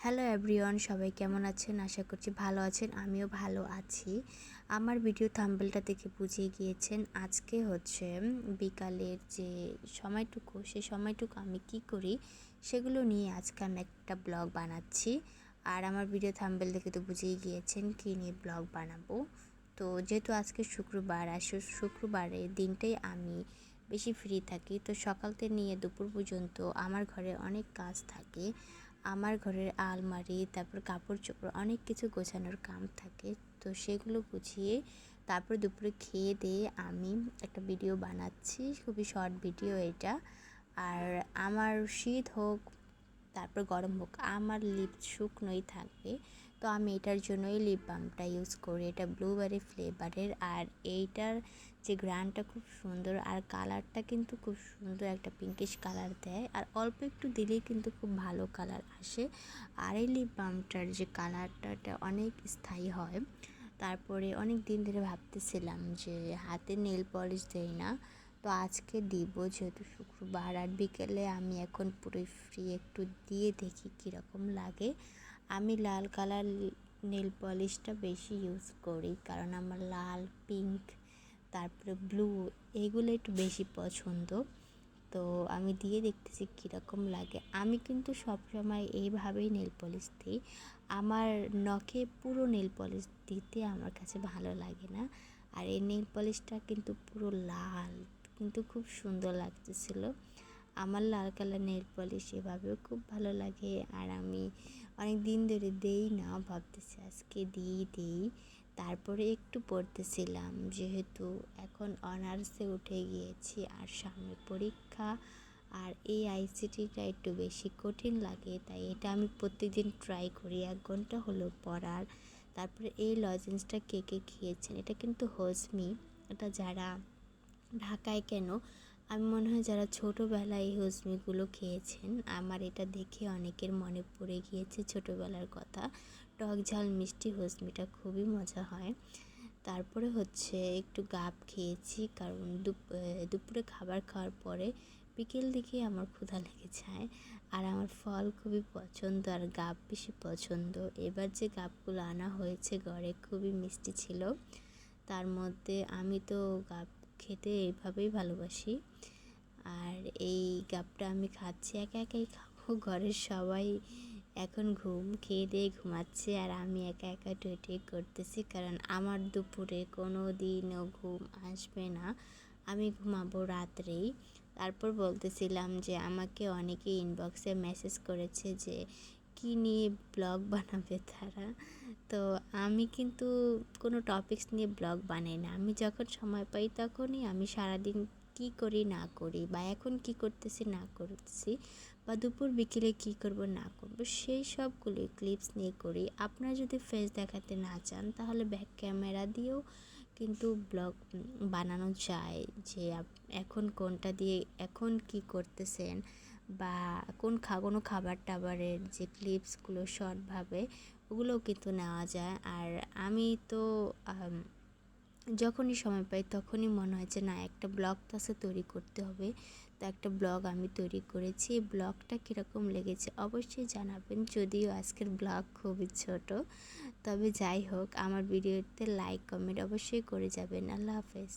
Hello everyone, সবাই কেমন আছেন? আশা করছি ভালো আছেন। আমিও ভালো আছি। আমার ভিডিও থাম্বনেলটা দেখে বুঝিয়ে গিয়েছেন আজকে হচ্ছে বিকালের যে সময়টুকু, সেই সময়টুকু আমি কি করি সেগুলো নিয়ে আজকে আমি একটা ব্লগ বানাচ্ছি। আর আমার ভিডিও থাম্বনেল দেখে তো বুঝিয়ে গিয়েছেন কী নিয়ে ব্লগ বানাবো। তো যেহেতু আজকে শুক্রবার, আর শুক্রবারের দিনটাই আমি বেশি ফ্রি থাকি, তো সকাল থেকে নিয়ে দুপুর পর্যন্ত আমার ঘরে অনেক কাজ থাকে। আমার ঘরের আলমারি, তারপর কাপড় চোপড় অনেক কিছু গোছানোর কাম থাকে। তো সেগুলো গুছিয়ে তারপর দুপুরে খেয়ে দিয়ে আমি একটা ভিডিও বানাচ্ছি, খুবই শর্ট ভিডিও এটা। আর আমার শীত হোক তারপর গরম হোক, আমার লিপ শুকনোই থাকবে। তো আমি এটার জন্যই লিপ বামটা ইউজ করি। এটা ব্লুবেরি ফ্লেভারের, আর এইটার যে গ্রানটা খুব সুন্দর, আর কালারটা কিন্তু খুব সুন্দর একটা পিঙ্কিশ কালার দেয়, আর অল্প একটু দিলেই কিন্তু খুব ভালো কালার আসে। আর এই লিপ বামটার যে কালারটা অনেক স্থায়ী হয়। তারপরে অনেক দিন ধরে ভাবতেছিলাম যে হাতে নেল পলিশ দেই না, তো আজকে দিব যেহেতু শুক্রবার, আর বিকেলে আমি এখন পুরো ফ্রি, একটু দিয়ে দেখি কীরকম লাগে। আমি লাল কালার নেল পলিশটা বেশি ইউজ করি, কারণ আমার লাল, পিঙ্ক, তারপরে ব্লু এগুলো একটু বেশি পছন্দ। তো আমি দিয়ে দেখতেছি কীরকম লাগে। আমি কিন্তু সবসময় এইভাবেই নেল পলিশ দিই। আমার নখে পুরো নেল পলিশ দিতে আমার কাছে ভালো লাগে না। আর এই নেল পলিশটা কিন্তু পুরো লাল, কিন্তু খুব সুন্দর লাগতেছিল। আমার লাল কালার নেল পলিশ এভাবেও খুব ভালো লাগে, আর আমি অনেক দিন ধরে দেই না, ভাবতেছি আজকে দিই। তারপরে একটু পড়তেছিলাম, যেহেতু এখন অনার্সে উঠে গিয়েছি আর সামনে পরীক্ষা, আর এই আইসিটিটা একটু বেশি কঠিন লাগে, তাই এটা আমি প্রত্যেকদিন ট্রাই করি 1 ঘন্টা হলো পড়ার। তারপরে এই লজেন্সটা কে কে খেয়েছেন, এটা কিন্তু হজমি। এটা যারা ঢাকায় কেন, আমি মনে হয় যারা ছোটোবেলায় এই হজমিগুলো খেয়েছেন, আমার এটা দেখে অনেকের মনে পড়ে গিয়েছে ছোটোবেলার কথা। টক ঝাল মিষ্টি হজমিটা খুবই মজা হয়। তারপরে হচ্ছে একটু গাব খেয়েছি, কারণ দুপুরে খাবার খাওয়ার পরে বিকেল দিকে আমার ক্ষুধা লেগে যায়, আর আমার ফল খুবই পছন্দ, আর গাব বেশি পছন্দ। এবার যে গাবগুলো আনা হয়েছে ঘরে খুবই মিষ্টি ছিল। তার মধ্যে আমি তো গাব খেতে এইভাবেই ভালোবাসি। আর এই গাবটা আমি খাচ্ছি, একা একাই খাবো। ঘরের সবাই এখন খেয়ে দিয়ে ঘুমাচ্ছে, আর আমি একা একা টই করতেছি, কারণ আমার দুপুরে কোনো দিনও ঘুম আসবে না, আমি ঘুমাবো রাত্রেই। তারপর বলতেছিলাম যে আমাকে অনেকে ইনবক্সে মেসেজ করেছে যে কী নিয়ে ব্লগ বানাবে তারা। তো আমি কিন্তু কোনো টপিকস নিয়ে ব্লগ বানাই না। আমি যখন সময় পাই তখনই আমি সারাদিন কী করি না করি, বা এখন কী করতেছি না করতেছি, বা দুপুর বিকেলে কী করব না করব, সেই সবগুলি ক্লিপস নিয়ে করি। আপনারা যদি ফেস দেখাতে না চান তাহলে ব্যাক ক্যামেরা দিয়েও কিন্তু ব্লগ বানানো যায়, যে এখন কোনটা দিয়ে এখন কী করতেছেন, বা কোনো খাবার টাবারের যে ক্লিপসগুলো শর্টভাবে, ওগুলোও কিন্তু নেওয়া যায়। আর আমি তো যখনই সময় পাই তখনই মনে হয় যে না, একটা ব্লগ তো আছে, তৈরি করতে হবে। তো একটা ব্লগ আমি তৈরি করেছি। এই ব্লগটা কীরকম লেগেছে অবশ্যই জানাবেন, যদিও আজকের ব্লগ খুবই ছোট। তবে যাই হোক, আমার ভিডিওতে লাইক কমেন্ট অবশ্যই করে যাবেন। আল্লাহ হাফেজ।